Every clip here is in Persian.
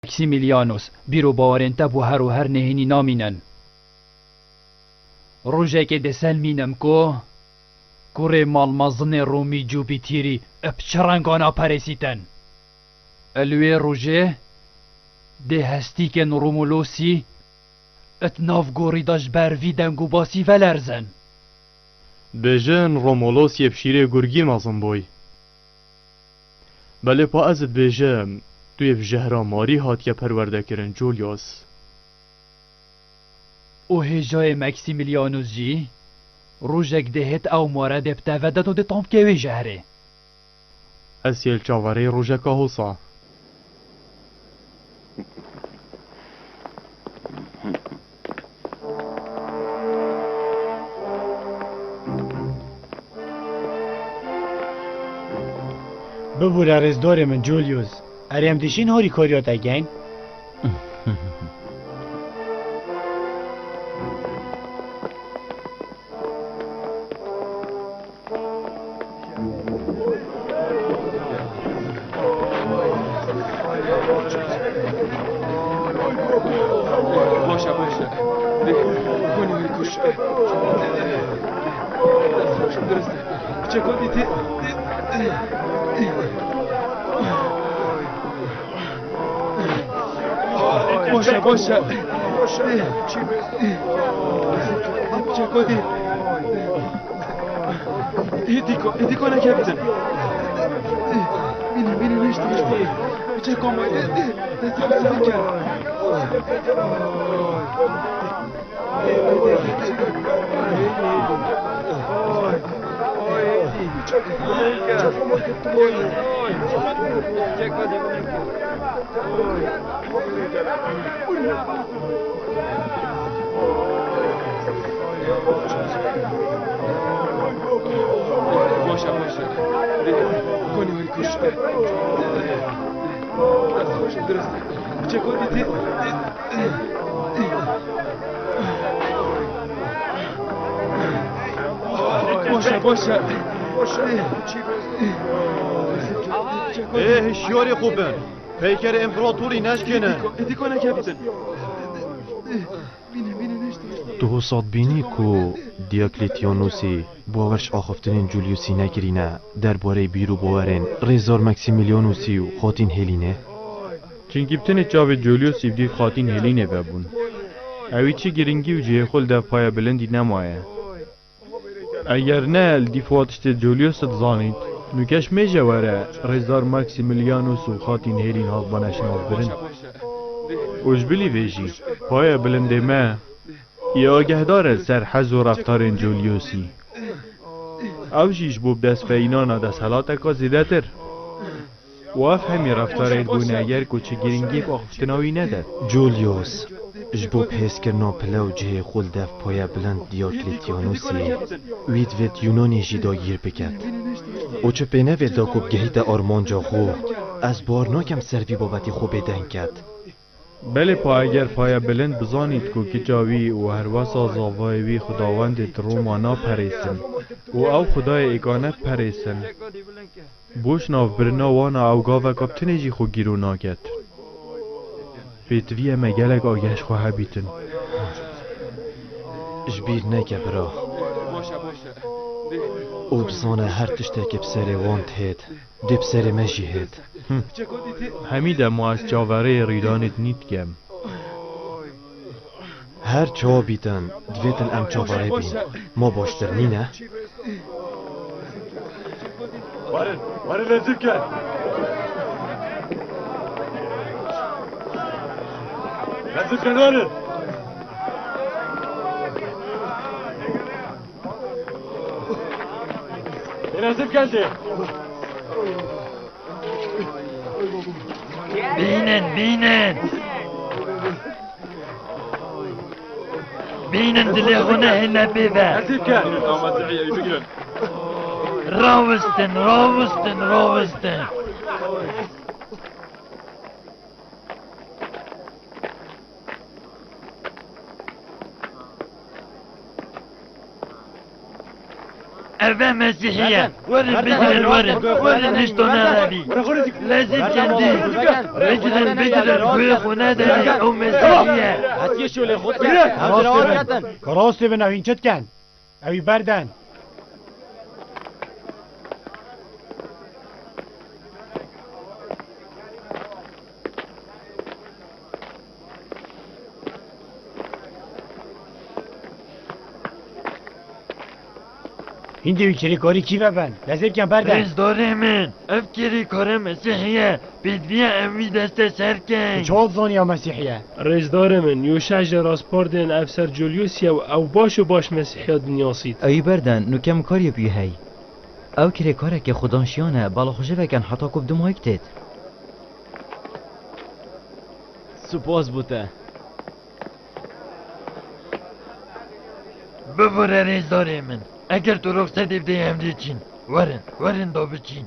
ماکسیمیلیانوس بیرو باورین تب و هر نهینی نامینن روژه که دسل مینم کوره مالمازن رومی جوپیتیری اپچرنگانا پرسیتن الوی روژه ده هستی که رومولوسی ات نافگوری داش بروی دنگو باسی ولرزن بجن رومولوس یبشیره گرگی مازن بوی بله پا ازت بجم توی بجهرا ماری هات که پرورده کرن جولیوس او هجای مکسیمیلیانوس جی روژک دهت او مورد ابتودت و ده تامکوی جهره اسیل چاوره روژکا حوصا ببوره رزدار من جولیوس اریم دیشین هاری کاریات اگین باشه کنی هری کش درسته چه کنی تی باشه چه کنی هدیکو نکبتن بینی نشتی چه کنی باشه کنی هری کش درسته چه کنی تی باشه هشیاری خوبن پیکر امپراتوری نشکنن هدیکو نکبتن تو صاد بینی کو دیاکلیتیانوسی باورش آخفتنین جولیوسی نگرینه درباره بیرو باورین رزار مکسیمیلیانوسی و خاتین هلینه چنگی بتنه چاوه جولیوس ایبدی خاتین هلینه ببون اوی چی گرنگی و جه خل ده پایا بلندی نمایه اگر نه دیفواتشت جولیوس زانید نوکش میجه وره رزار مکسیمیلیانوس و خاتین هلین هاق بانشناف برن اوشبلی ویجی پایا بلنده ما یا آگهدار سر حز و رفتار جولیوسی اوشیش بوب دست فینانا دست حالاتکا زیده تر و افهمی رفتار اید بونه اگر کچه گرینگی با خفتناوی نده جولیوس جبو پیس کرنا پلو جه خول دف پایا بلند دیاکلیتیانوسی وید یونانی جیدا گیر بکد او چه پینه ویدا کب گهیت آرمان جا خو از بارناکم سروی بابتی خوب دنکد بله پا اگر پایا بلند بزانید که جاوی و هر واسا زاوایوی خداوندت رومانا پریسن و او خدای اگانت پریسن بوش ناف برنا وانا او گاوه کبتنه جی خو گیرو ناکد پیتوی مگلک آگهش خواه بیتن جبیر نگه برا او بزانه هر تشتک بسر وانت هید دی بسر مجی هید همیده ما از جاوره ریدانت نیت گم هر چا بیتن دویتن ام چاوره بین ما باشتر نینه وارن نزدیک کن نزدیک کن وارن نزدیک کن دی بینن دلی خونه هنه بیبه نزدیک کن آمازعیه بگیرن راوستن اوه مسیحیه ورن بگیرن ورن نشتونه هلی لازم کندی بگیرن گوی خونه داری او مسیحیه هستی شوله خود کراست بن اوین چت کن اوی بردن این دیوی کری کاری کی ببن لازم کن بردن ریز داره من اف کری کار مسیحیه بدویه امی دست سرکن چهال زانی مسیحیه رزدار من یوشع راسپاردن افسر جولیوسیا او باش مسیحیت دنیاسید ای بردن نو کم کاری بی هی او کری کاره که خودانشیانه بالا خوشه وکن حتا کب دمایی کتید سپاس بوده ببره ریز داره من اگر تو رخصت بده امری چین ورن دا بچین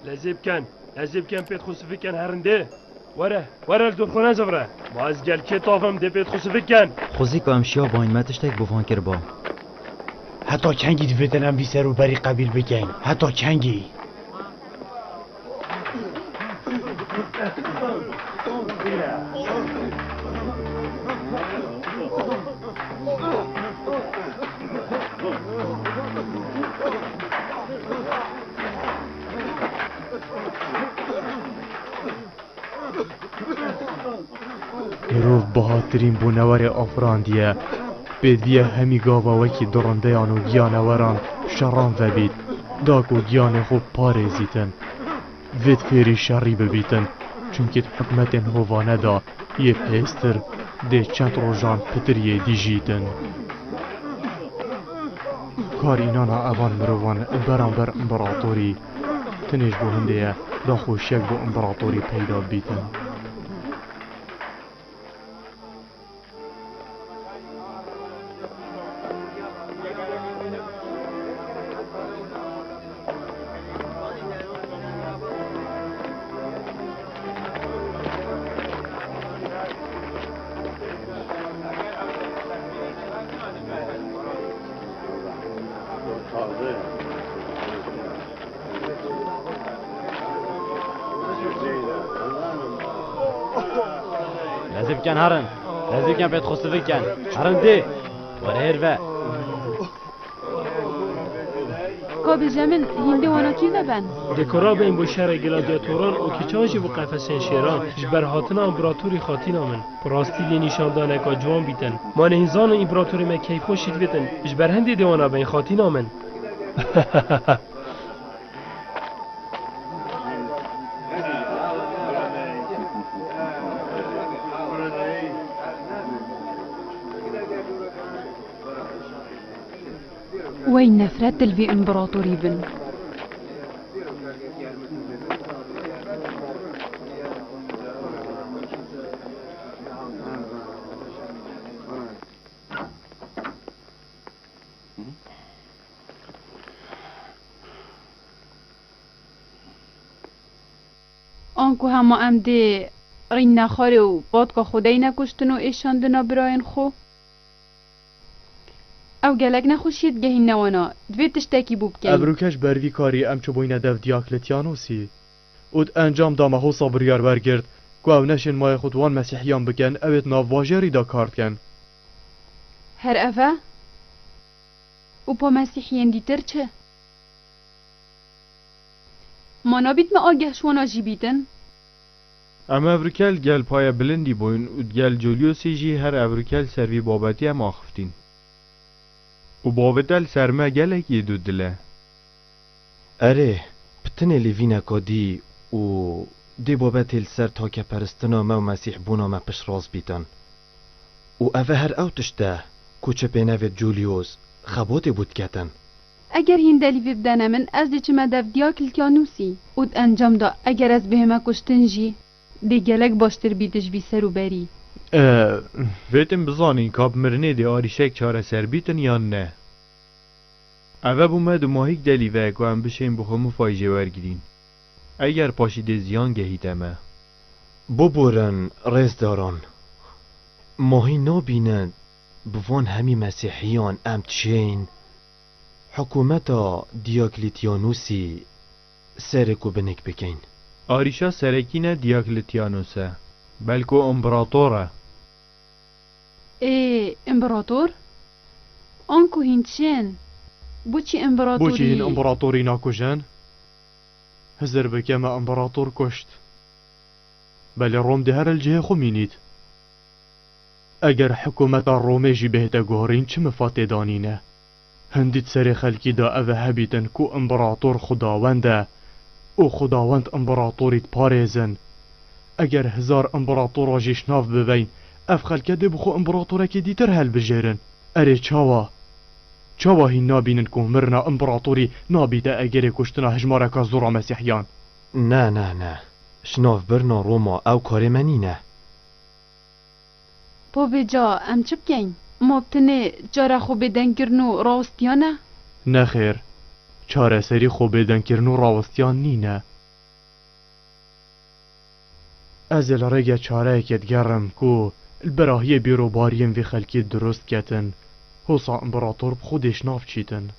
لازم کن پیت خصوصی کن هرنده وره دورخونه زوره باز گل کتابم ده پیت خصوصی کن خوزی که امشیا با این متشتک بفان کر با حتی چنگی دویتنم بی سر و بری قبیل بگن حتی چنگی ایروف بهاترین بونور آفراندیه بدویه همی گاواوکی درندهان و گیانوران شران و بید داکو گیان خوب پارزیتن وید فیری شری ببیتن چونکه حکمت هوانه دا یه پیستر ده چند روزان پتریه دیجیتن کار اینانا اوان مروان برانبر امبراطوری تنش بو هنده دا خوشک بو امبراطوری پیدا بیتن لازم کن هرن لازم کن پیت خصوصی کن هرن دی وره هر کابل جمن هنده وانا کی ببن دکورا به این بو شهر گلادیاتوران او که چانجی بو قفسین شیران جبر هاتنا امپراتوری خاتینا من پراستی لی نشاندانه که جوان بیتن ما نهیزان و امپراتوری ما کیفون شید بیتن جبر هندی دیوانا به این خاتینا من وين نفرت الفي امبراطوري بن آنکو هما امده رین نخاره و بادکا خودی نکشتن و ایشاندنا براین خو او گلک نخوشید گهین نوانا دوی تشتاکی بوب کن ابروکش بروی کاری ام چو بوینه دو دیاکلتیانوسی اود انجام دامه هو صبریار برگرد گو او نشن مای خودوان مسیحیان بکن اوید ناواجری دا کارت کن هر اوه او پا مسیحیان دیتر چه؟ ما نابید ما آگه شوانا جی بیتن؟ ام ابروکل گل پای بلندی بوین اود گل جولیوسی جی هر ابروکل سروی بابتی ام آخفتین و بابتل سرمه گلک یه دو دله اره پتن لیوینا کادی و دی بابتل سر تا که پرستنا ما و مسیح بونا ما پش راز بیتن و اوه هر او تشته کوچه پینوی جولیوس خباتی بود کتن اگر هندلی ببدنه من از دی چه مدف دیاکل کانوسی اود انجام دا اگر از بهمه کشتن جی دی گلک باشتر بیدش بی سر و بری ویتم بزانین کاب مرنه دی آریشک چاره سر بیتن یا نه اوه بومد و ماهیک دلیوه که هم بشین بخومو فایجه ورگیرین اگر پاشید زیان گهیدمه ببورن ریز داران ماهی نابینن بوان همی مسیحیان ام چین حکومتا دیاکلیتیانوسی سرکو بنک بکین. آریشا سرکینه دیاکلیتیانوسه بلکو امپراتوره. امبراطور؟ آنکو هینچین بوچی امبراطوری؟ بوچی هین امپراتوری ناکوژن؟ هزر بکم امپراتور کشت. بله روم ده هر الجه خو مینید. اگر حکومت رومه جی بهتا گوهرین چه مفاته دانینه؟ هندید سر خلکی دا اوه هبیتن کو امپراتور خداونده او خداوند امپراتوریت پارێزن. اگر هزار امپراتور جیش ناف ببین اف خلکه ده بخو امپراتوره که دیتر هل بجیرن. اره چاوا هی نابینن که مرنا امپراتوری نابیده اگر کشتنا هجماره که زورا مسیحیان. نه شناف برنا روما او کار منی نه. پاوی جا ام چه بکن؟ ما بتنه جاره خو بدن کرنو راستیانه؟ نه خیر، چاره سری خو بدن کرنو راستیان نینه. از الرگه چاره کت گرم کو البراهی بیرو باریم وی خلکی درست کتن حوصا امپراتور بخودش ناف چیتن.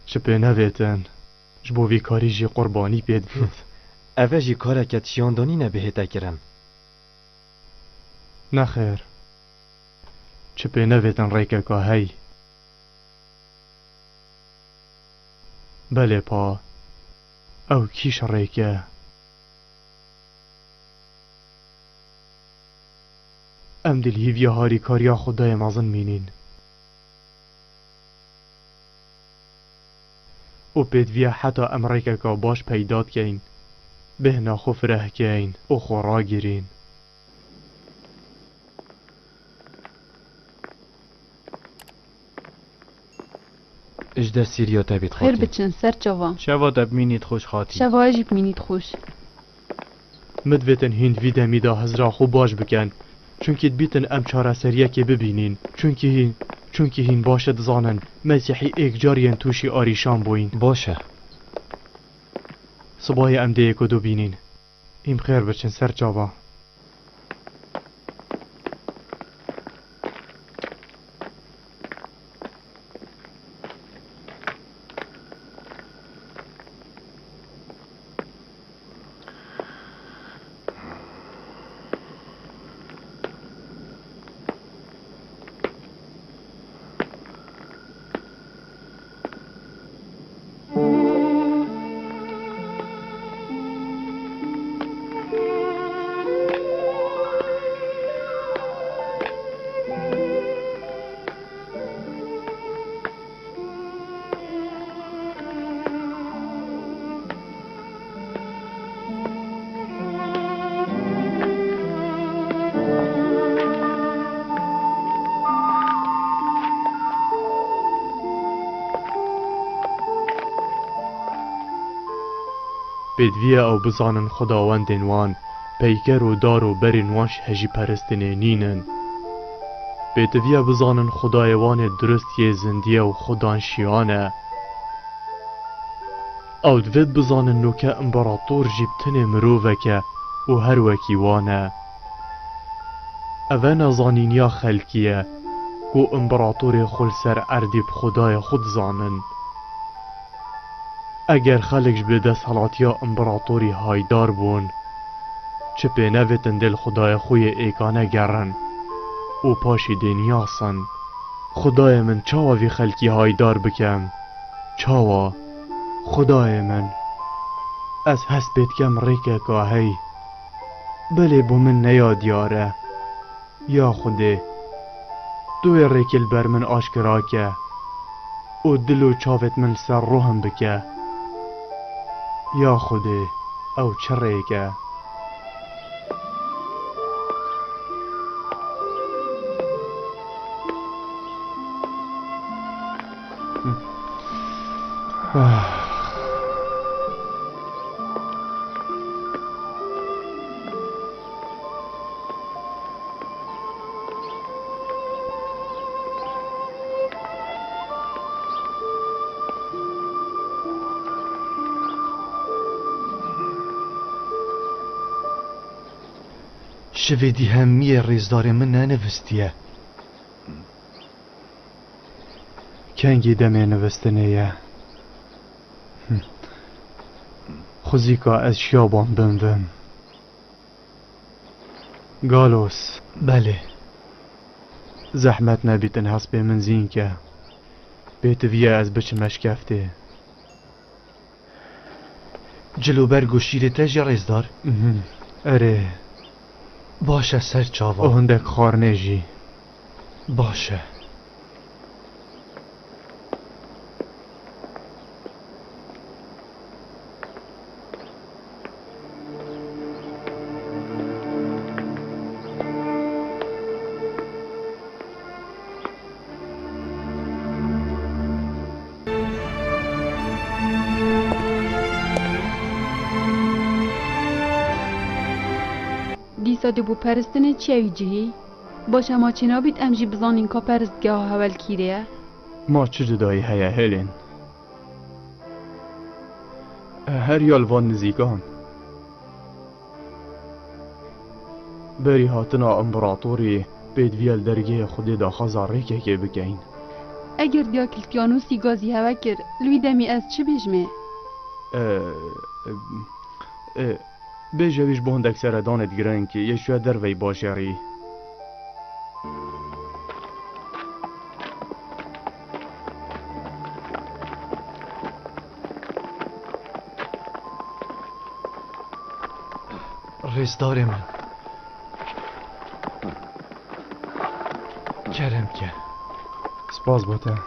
چپه نویتن جبو وی کاری جی قربانی پید بید. اوه جی کاره کت شیاندانی نبهتا کرن. نه خیر، چپه نویتن ریکه که هی. بله پا او کیش ریکه؟ ام دل هیویا هاری کاریا خدای مازن مینین. او پیدویا حتی امریکا که باش پیداد کین بهنا خو فره کین او خورا گیرین. اجده سیریا تبید خیر خاطی. بچن سر چوا. شوا دب مینید خوش خاطی. شوا جیب مینید خوش. مدویتن هند ویده میدا هزرا خو باش بکن چونکه بیتن ام چاره سریه که ببینین چونکه هین باشد زانن مسیحی ایک جارین توشی آریشان بوین. باشه. صبای ام ده یکو دو بینین. این خیر بچن سر چاوا. بدویه او بزانن خداوندن وان پیکر و دار و برین وانش هجی پرستنه نینن. بدویه بزانن خدای وان درستی زندیه و خدانشیانه. او دوید بزانن نوکه امپراتور جیبتن مرووکه و هر وکی وانه. اوه نزانینیا خلکیه کو امپراتور خل سر اردیب خدای خود زانن. اگر خلقش به دست حالاتیا امپراتوری هایدار بون چه به نویتن دل خدای خوی ایکانه گرن او پاشی دنیاسن. خدای من چاوا وی خلکی هایدار بکم چاوا خدای من از هست بیت کم ریکه که هی بله بو من نیاد یاره یا خوده دوی ریکل بر من آشکرا که او دلو چاوت من سر روحم بکه یا خوده او چه ریکه. شویدی همیه ریزدار من ننوستیه. کنگی دمی نوستنه خوزیکا از شیابان بمدم گالوس بله زحمت نبیتن حسب من زین که بیتویه از بچمش کفته جلوبر گوشیره تجی رزدار اره باشه سر چاوا هندک خارنجی باشه دیسا دبو پرستنه چیوی جهی؟ باشه ما چنا بیت امجی بزانین که پرستگاه هول کیره؟ ما چه جدایی هیا هلین هر یالوان نزیگان بری هاتنا امپراتوری بیدویل درگه خودی دا خزاره که بکین اگر دیا کلتیانوسی گازی هوا کر لوی دمی از چه بجمه؟ بیجویش بهندک سردانت گرن که یه شوه در وی باشری رزدار من کرم که سپاس بوده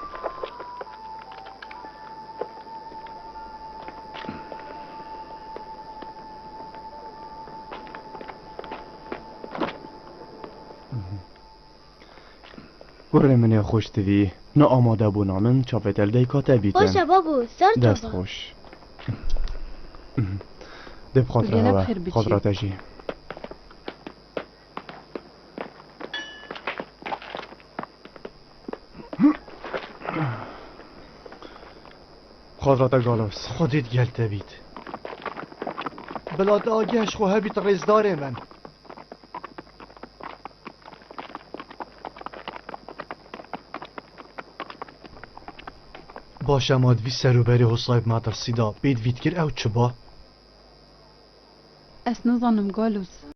گره منه خوش توی نه آماده بونامن چاپتل دیکاته بیتن باشه بابو سر دست چابا خوش دب خاطره گله هوا بخیر بچی. خاطراتشی خاطرات گالوس خودت گلته بید بلاد آگهش خواه بیت رزدار من باشه مادوی سروبری حصایب مادر سیدا بید ویدگر او چه با اس نظانم گالوس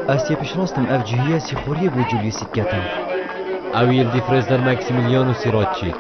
اسیا پیشراستم اف جهیه سی خوریه بو جولیوسیت کتن اویل دی فرزدر ماکسیمیلیانو سیراتچی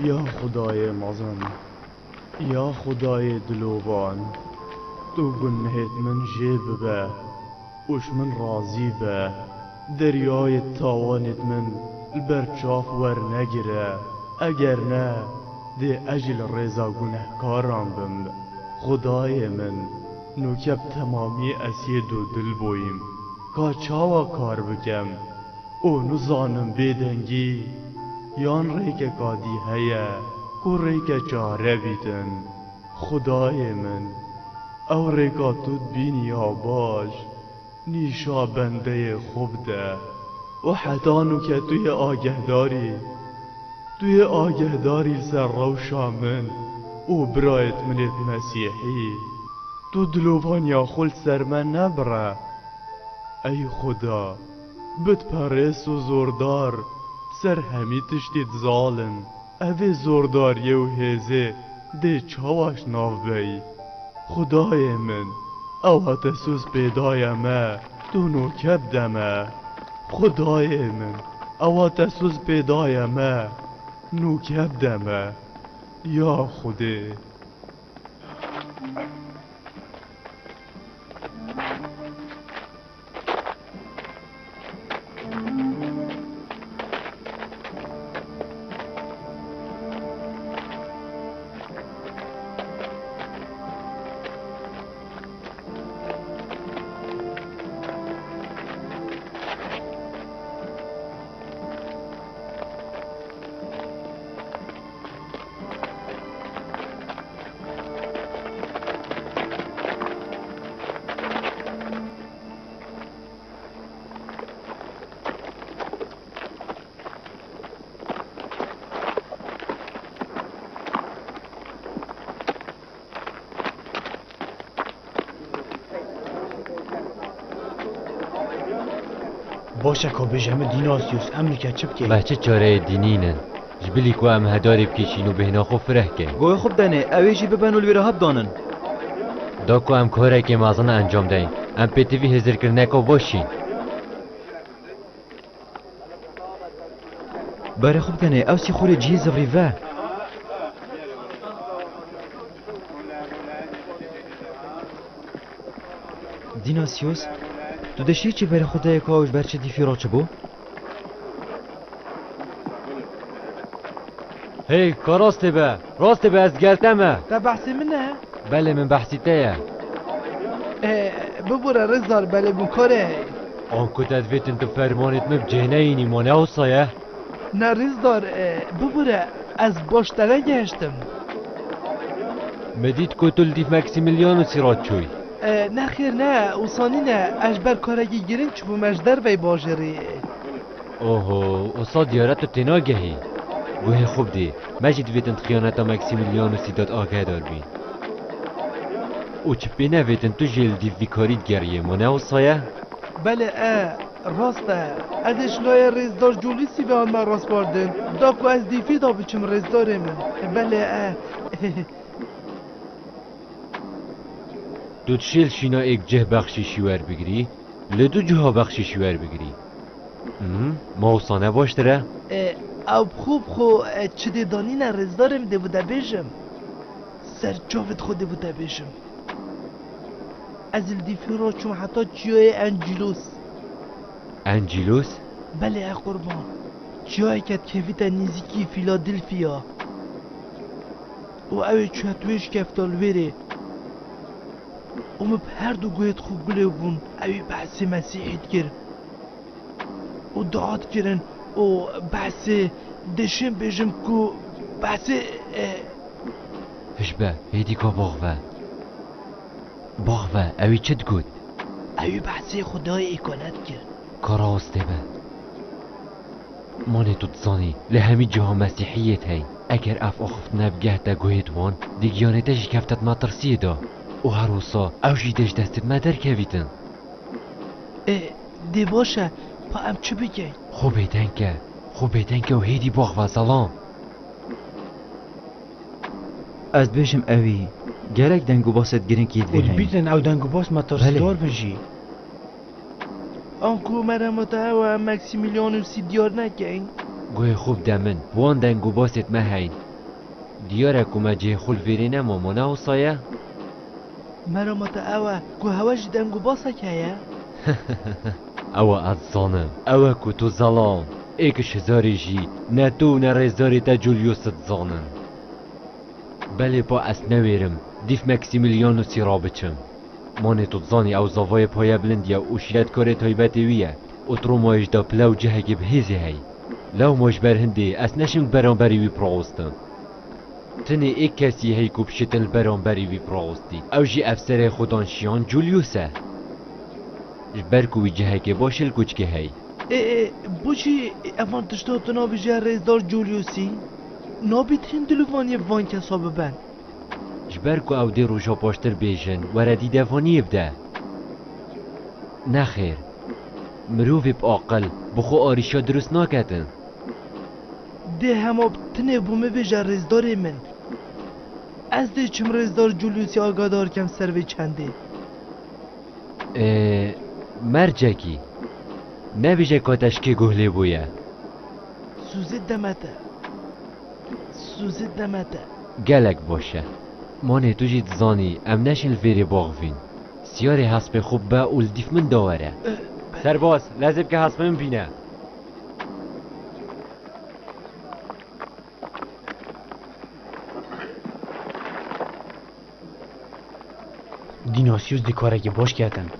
یا خدای مزن یا خدای دلوبان تو گنهت من جیب به وش من راضی به دریای تاوانت من البرچاف ور نگیره اگر نه ده اجل رضا گنهکاران بم خدای من نوکب تمامی اسید و دل بویم که چاوا کار بکم او نزانم بیدنگی یان ریک کادی هیا کو ریک چاره بیتن خدای من او ریکا تو بینی باش نیشا بنده خوب ده و حتانو که توی آگهداری سر روشا من او برایت منت مسیحی تو دلوبان یا خل سر من نبره ای خدا بت پرس و زوردار سر همی تشتید زالن اوه زورداری و هزه ده چاواش ناف بی خدای من او تسوس پیدای ما تو نوکب دمه خدای من او تسوس پیدای ما نوکب دمه یا خدا باشه که بجمع دیناسیوس ام نکه چه بکی؟ ما چه چاره دینینن جبلی که ام هداری بکشین و بهنا خوب فره که گوی خوب دنه اویجی ببن و الویره هب دانن دا که ام کاره که مازن انجام دهین ام پیتوی هزر کرنه که باشین باره خوب دنه او سی خوری جی زغریوه دیناسیوس تو دشی چی بره خدای کاوش برچه دیفی را چه بو؟ هی که راست به از گرتمه ده بحثی منه؟ بله من بحثی تایه ببوره رزدار بله بکاره آن که تدویتن تو فرمانت مب جهنه اینی مانه او سایه نه رزدار ببوره از باشتره گشتم مدید که تل دیف مکسیمیلیانو سیرات چوی نه خیر نه اوسانی نه اجبر کارگی گیرین چوبو مجدر وی باجری اوهو اصا دیارت تو تناگهی گوه خوب دی مجید ویتن خیانتا مکسیمیلیانو سیداد آگه دار بین او چه پینه ویتن تو جیل دیف ویکارید گریه مانه او سایه بله راسته ادش لای رزدار جولیسی به آن من راست باردن دا که از دیفی دا بچم رزدار من بله دو تشیل شینا ایک جه بخشیشی ور بگیری لدو جها بخشیشی ور بگیری موسانه باشتره؟ او خوب چه دیدانی نه رزدارم ده بوده بیشم سر جاوت خود بوده بیشم از الدیفی را چون حتی جای انجیلوس؟ بله قربان جایی که کفیت نزیکی فیلادلفیا و اوی چوهتویش کفتال ویره به هر دو گویت خوب بله بون اوی بحث مسیحیت گر و دعات کرن و بحث دشم بجم کو بحث هشبه هیدی که باغوه اوی چه دگود؟ اوی بحث خدای اکانت گر کاراسته به مانه تو تزانی لهمی جها مسیحیت هی اگر اف آخفت نبگه دا گویت وان دیگیانتش کفتت مطرسیه دا و هر روسا او جیدش دستت مدر کویتن دی باشه پا ام چه بگی؟ خوبه که و هیدی باغ و سلام از بیشم اوی گرک دنگو باست گرین کید و بیتن او دنگو باست ما ترسدار بجی آنکو مرمتا و مکسیمیلیانو سی دیار نکن گوه خوب دمن وان دنگو باست مهین دیاره کما جه خول ویرینه مامانه و سایه مرا مت اوه کو هواش دنگو باسا که اوه از زانم اوه کو تو زلام ایکش هزاری جی نه تو نه رزداری تا جولیوست زانم بله با اس نویرم دیف مکسیمیلیانوسی را بچم مانه تو زانی او زاوای پایه بلندیه و شیرت کاره تایبتی ویه اترو مایش دا پلاو جهگی بهیزی هی لو ماش برهندی اس نشنگ برانبری وی پراغستم تنه ایک کسی هی کو بشتن برانبری وی پراغستی او جی افسر خودانشیان جولیوسه جبرکو وی جهگی باشل کچکه هی بوچی افان تشتات نابی جه رزدار جولیوسی نابی ترین دلوانی وان کسا ببن جبرکو او دی روژا پاشتر بیجن وردی دوانی بده نخیر مروفی باقل بخو آریشا درست ناکتن ده همه تنه بومه بیجه رزدار من از ده چم رزدار جولیوسی آگادار کم سروی چنده مرجکی نبیجه کاتش که گهله بویه سوزید دمته گلک باشه مانه تو جید زانی ام نشن الفیری باغوین سیاری حسب خوب با اول دیف من داوره سرباز لازم که حسب من بینه دیناسیوس دی کارگی باش کردن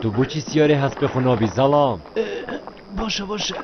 تو بو چی سیاری حسب خونابی زلام باشه